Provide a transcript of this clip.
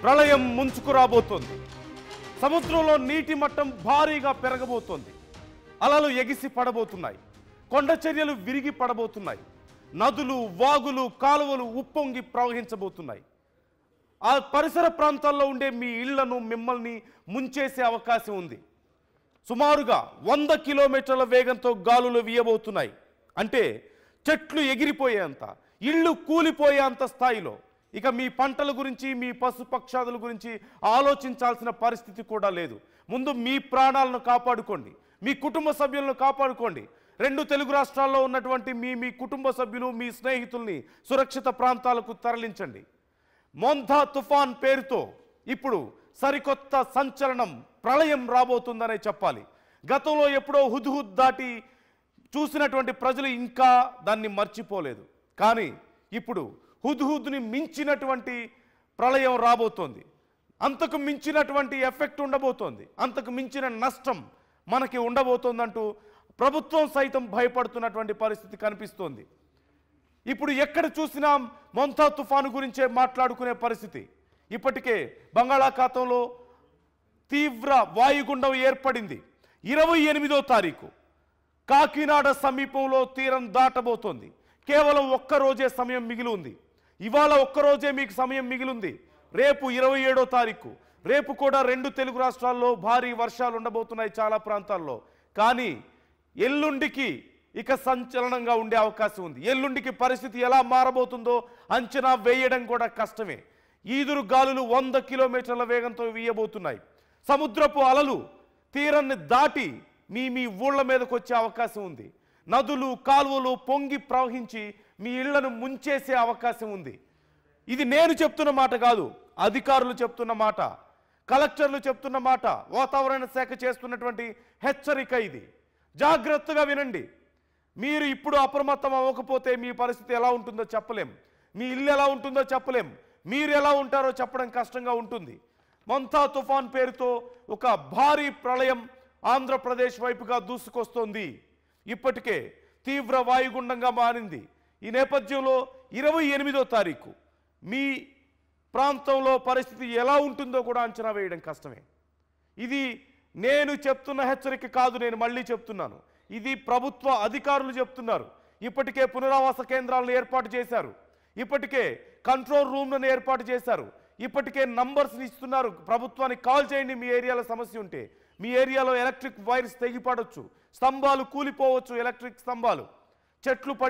ప్రళయం ముంచుకురాబోతోంది. సముద్రంలో నీటి మట్టం భారీగా పెరగబోతోంది. అలలు ఎగిసి పడబోతున్నాయి. కొండ చర్యలు విరిగి పడబోతున్నాయి. నదులు, వాగులు, కాలువలు ఉప్పొంగి ప్రవహించబోతున్నాయి. ఆ పరిసర ప్రాంతాల్లో ఉండే మీ ఇళ్లను, మిమ్మల్ని ముంచేసే అవకాశం ఉంది. సుమారుగా 100 కిలోమీటర్ల వేగంతో గాలులు వీయబోతున్నాయి. అంటే చెట్లు ఎగిరిపోయేంత, ఇళ్ళు కూలిపోయేంత స్థాయిలో. ఇక మీ పంటల గురించి, మీ పశుపక్షాదుల గురించి ఆలోచించాల్సిన పరిస్థితి కూడా లేదు. ముందు మీ ప్రాణాలను కాపాడుకోండి, మీ కుటుంబ సభ్యులను కాపాడుకోండి. 2 తెలుగు రాష్ట్రాల్లో ఉన్నటువంటి మీ కుటుంబ సభ్యులు, మీ స్నేహితుల్ని సురక్షిత ప్రాంతాలకు తరలించండి. మోంథా తుఫాన్ పేరుతో ఇప్పుడు సరికొత్త సంచలనం, ప్రళయం రాబోతుందనే చెప్పాలి. గతంలో ఎప్పుడో హుద్హుద్ దాటి చూసినటువంటి ప్రజలు ఇంకా దాన్ని మర్చిపోలేదు. కానీ ఇప్పుడు హుద్హుద్ని మించినటువంటి ప్రళయం రాబోతోంది. అంతకు మించినటువంటి ఎఫెక్ట్ ఉండబోతోంది. అంతకు మించిన నష్టం మనకి ఉండబోతోందంటూ ప్రభుత్వం సైతం భయపడుతున్నటువంటి పరిస్థితి కనిపిస్తోంది. ఇప్పుడు ఎక్కడ చూసినా మోంథా తుఫాను గురించే మాట్లాడుకునే పరిస్థితి. ఇప్పటికే బంగాళాఖాతంలో తీవ్ర వాయుగుండం ఏర్పడింది. 28వ తారీఖు కాకినాడ సమీపంలో తీరం దాటబోతోంది. కేవలం ఒక్కరోజే సమయం మిగిలి ఉంది. ఇవాళ ఒక్కరోజే మీకు సమయం మిగిలింది. రేపు 27వ తారీఖు, రేపు కూడా 2 తెలుగు రాష్ట్రాల్లో భారీ వర్షాలు ఉండబోతున్నాయి చాలా ప్రాంతాల్లో. కానీ ఎల్లుండికి ఇక సంచలనంగా ఉండే అవకాశం ఉంది. ఎల్లుండికి పరిస్థితి ఎలా మారబోతుందో అంచనా వేయడం కూడా కష్టమే. ఈదురు గాలులు 100 కిలోమీటర్ల వేగంతో వీయబోతున్నాయి. సముద్రపు అలలు తీరాన్ని దాటి మీ ఊళ్ళ మీదకు వచ్చే అవకాశం ఉంది. నదులు, కాలువలు పొంగి ప్రవహించి మీ ఇళ్లను ముంచేసే అవకాశం ఉంది. ఇది నేను చెప్తున్న మాట కాదు, అధికారులు చెప్తున్న మాట, కలెక్టర్లు చెప్తున్న మాట, వాతావరణ శాఖ చేస్తున్నటువంటి హెచ్చరిక ఇది. జాగ్రత్తగా వినండి. మీరు ఇప్పుడు అప్రమత్తం అవ్వకపోతే మీ పరిస్థితి ఎలా ఉంటుందో చెప్పలేం. మీ ఇల్లు ఎలా ఉంటుందో చెప్పలేం. మీరు ఎలా ఉంటారో చెప్పడం కష్టంగా ఉంటుంది. మోంథా తుఫాన్ పేరుతో ఒక భారీ ప్రళయం ఆంధ్రప్రదేశ్ వైపుగా దూసుకొస్తోంది. ఇప్పటికే తీవ్ర వాయుగుండంగా మారింది. ఈ నేపథ్యంలో 28వ తారీఖు మీ ప్రాంతంలో పరిస్థితి ఎలా ఉంటుందో కూడా అంచనా వేయడం కష్టమే. ఇది నేను చెప్తున్న హెచ్చరిక కాదు, నేను మళ్ళీ చెప్తున్నాను. ఇది ప్రభుత్వ అధికారులు చెప్తున్నారు. ఇప్పటికే పునరావాస కేంద్రాలను ఏర్పాటు చేశారు. ఇప్పటికే కంట్రోల్ రూమ్లను ఏర్పాటు చేశారు. ఇప్పటికే నంబర్స్ని ఇస్తున్నారు. ప్రభుత్వానికి కాల్ చేయండి మీ ఏరియాలో సమస్య ఉంటే. మీ ఏరియాలో ఎలక్ట్రిక్ వైర్స్ తెగిపడవచ్చు, స్తంభాలు కూలిపోవచ్చు, ఎలక్ట్రిక్ స్తంభాలు, చెట్లు పడి